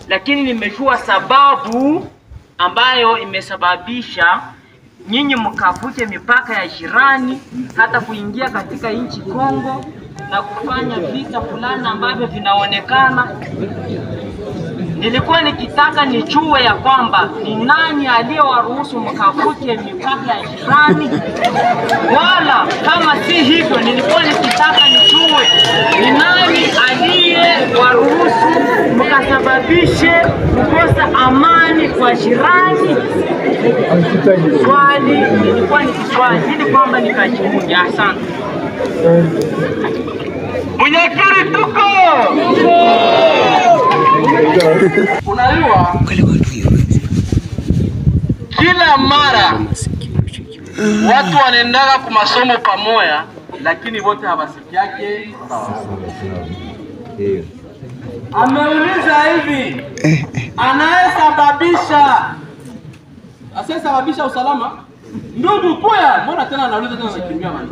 lakini nimejua sababu ambayo imesababisha nyinyi mkavuke mipaka ya jirani hata kuingia katika nchi Kongo na kufanya vita fulani ambavyo vinaonekana. Nilikuwa nikitaka nijue ya kwamba ni nani aliyewaruhusu mkavuke mipaka ya jirani, wala kama si hivyo nilikuwa nikitaka nijue ni nani aliyewaruhusu mkasababishe kukosa amani kwa jirani. Swali nilikuwa nikiswali ili kwamba nikajibu. Asante. Bunyakiri tuko! Unajua kila mara watu wanaendaga kwa masomo pamoja, lakini wote hawasikiake sawa. Ameuliza hivi, anayesababisha usalama ndugu kuya, mbona tena anauliza tena anakimbia mali?